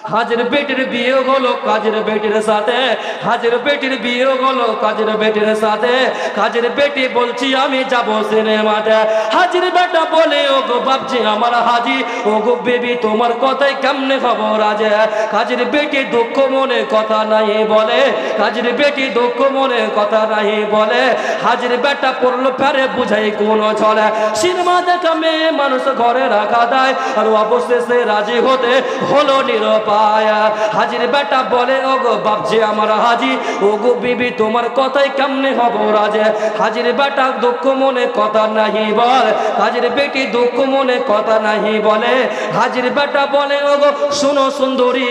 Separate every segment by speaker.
Speaker 1: হাজের বেটির বিয়ে হলো কাজের বেটির সাথে, হাজের বেটির বিয়ে হলো কাজের বেটির সাথে। কাজের বেটি বলছি আমি যাব সিনেমাতে। হাজির বেটা বলে ও গো বাপজি আমার হাজি, ও গো বেবি তোমার কথাই কেমনে খবর আছে। কাজের বেটি দুঃখ মনে কথা নাই বলে, কাজের বেটি দুঃখ মনে কথা নাই বলে। হাজির বেটা পড়লো ফেরে বুঝাই কোন চলে। সিনেমা দেখা মেয়ে মানুষ ঘরে রাখা দেয়, আর অবশেষে রাজি হতে হলো নীরব। হাজির বেটা বলে ও গো বাপজি আমার হাজি, ও গো বিবি তোমার কথাই কেমনে খবর আছে। হাজির বেটা দুঃখ মনে কথা নাহি বল, হাজির বেটি দুঃখ মনে কথা নাহি বলে। হাজির বেটা বলে ও গো শোনো সুন্দরী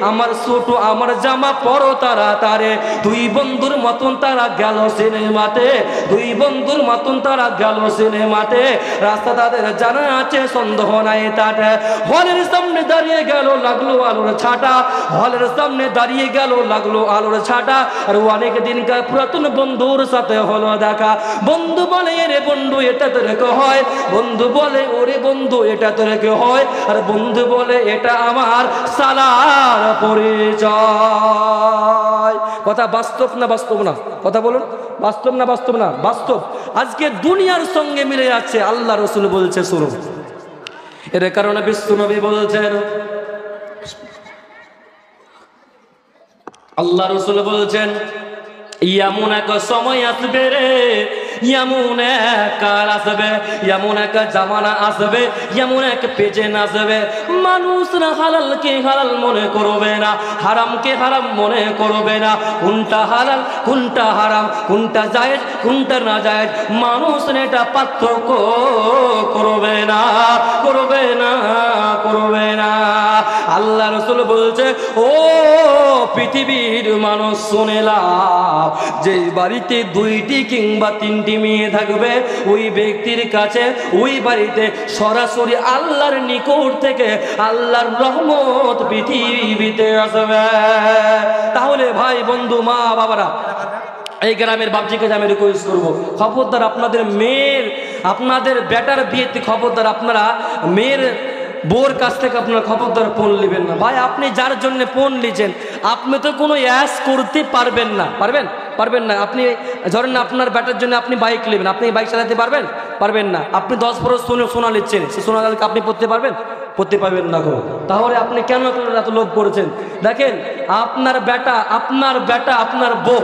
Speaker 1: আমার ছোট আমার জামা পরো তাড়াতাড়ি। দুই বন্ধুর মতন তারা গেল সিনেমাতে, দুই বন্ধুর মতন তারা গেল সিনেমাতে। রাস্তা তাদের জানা আছে সন্দেহ নাই তাতে। হলের সামনে দাঁড়িয়ে গেল লাগলো আলোর ছাটা, হলের সামনে দাঁড়িয়ে গেল লাগলো আলোর ছাটা। আর অনেক দিনকার পুরাতন বন্ধুর সাথে হলো দেখা। বন্ধু বলে রে বন্ধু এটা তো রেখে হয়, বন্ধু বলে ওরে বন্ধু এটা তো রেখে হয়। আর বন্ধু বলে এটা আমার সালার পরিচয়। কথা বাস্তব না বাস্তব না? কথা বলুন, বাস্তব না বাস্তব না? বাস্তব। আজকে দুনিয়ার সঙ্গে মিলে যাচ্ছে। আল্লাহ রসুল বলছে শুনুন, এর কারণে বিশ্ব নবী বলছেন, আল্লাহ রসুল বলছেন এমন এক সময় আসবে রে, এমন এক কাল আসবে, এমন এক জামানা আসবে, এমন এক পেজেন আসবে, মানুষরা হালালকে হালাল মনে করবে না, হারামকে হারাম মনে করবে না। কোনটা হালাল কোনটা হারাম, কোনটা জায়েজ কোনটা না জায়েজ, মানুষ এটা পার্থক্য করবে না, করবে না, করবে না। আল্লাহ রসুল বলছে ও পৃথিবীর মানুষ শুনে লাও, যে বাড়িতে দুইটি কিংবা তিনটি মেয়ে থাকবে ওই ব্যক্তির কাছে ওই বাড়িতে সরাসরি আল্লাহর নিকট থেকে আল্লাহর রহমত পৃথিবীতে আসবে। তাহলে ভাই বন্ধু মা বাবারা, এই গ্রামের বাপজিকে আমি রিকোয়েস্ট করবো, খবরদার আপনাদের মেয়ের আপনাদের বেটার বিয়েতে খবরদার আপনারা মেয়ের বোর কাছ থেকে আপনার খবরদার ফোন নেবেন না। ভাই আপনি যার জন্য ফোন নিয়েছেন আপনি তো কোনো অ্যাস করতে পারবেন না, পারবেন? পারবেন না। আপনি ধরেন না আপনার ব্যাটার জন্য আপনি বাইক নেবেন, আপনি বাইক চালাতে পারবেন? পারবেন না। আপনি 10 বছর সোনা নিচ্ছেন, সে সোনা আপনি পড়তে পারবেন? পড়তে পারবেন না গো। তাহলে আপনি কেন এত লোভ করেছেন? দেখেন আপনার বেটা আপনার বউ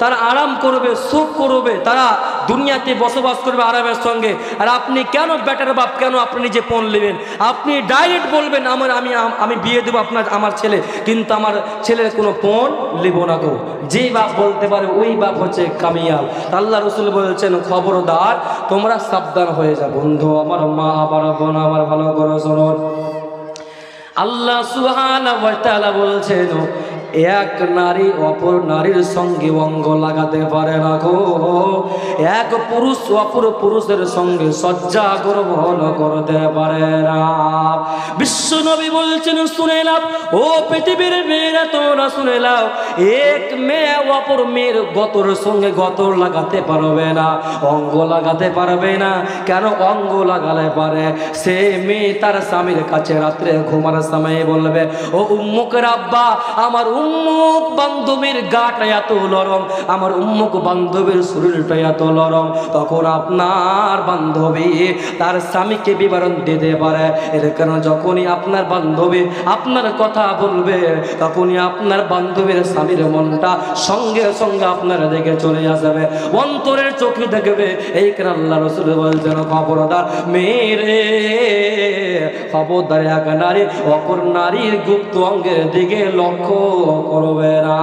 Speaker 1: তারা আরাম করবে, সুখ করবে, তারা দুনিয়াতে বসবাস করবে আরামের সঙ্গে। আর আপনি কেন বেটার বাপ, কেন আপনি নিজে ফোন নেবেন? আপনি ডাইরেক্ট বলবেন আমি বিয়ে দেবো আমার ছেলে, কিন্তু আমার ছেলের কোনো ফোন নেব না গো। যেই বাপ বলতে পারে ওই বাপ হচ্ছে কামিয়াল। আল্লাহ রসুল বলছেন খবরদার তোমরা সাবধান হয়ে যাও। বন্ধু আমার, মা আমার, বোন আমার, ভালো করে শুনুন, আল্লাহ সুবহানাহু ওয়া তাআলা বলছেন এক নারী অপর নারীর সঙ্গে অঙ্গ লাগাতে পারে না গো, এক পুরুষ অপর পুরুষের সঙ্গে শয্যা গ্রহণ করতে পারে না। বিশ্ব নবী বলছেন শুনে নাও ও পৃথিবীর মেয়েরা, তোমরা শুনে নাও, এক মেয়ে অপর মেয়ের গতর সঙ্গে গতর লাগাতে পারবে না, অঙ্গ লাগাতে পারবে না। কেন? অঙ্গ লাগালে পারে সে মেয়ে তার স্বামীর কাছে রাত্রে ঘুমার সময় বলবে ও উম্মুকের আব্বা আমার উম্মুক বান্ধবীর গাটা এত নরম, আমার উম্মুক বান্ধবীর শরীরটা এত নরম। তখন আপনার বান্ধবী তার স্বামীকে বিবরণ দিতে পারে। এর কারণ যখনই আপনার বান্ধবী আপনার কথা বলবে তখনই আপনার বান্ধবীর স্বামীর মনটা সঙ্গে সঙ্গে আপনার দিকে চলে আসবে, অন্তরের চোখে দেখবে। এই কারণে আল্লাহ রাসূল বলছেন খবরদার মেরে, খবরদার এক নারী অপর নারীর গুপ্ত অঙ্গের দিকে লক্ষ্য করবে না।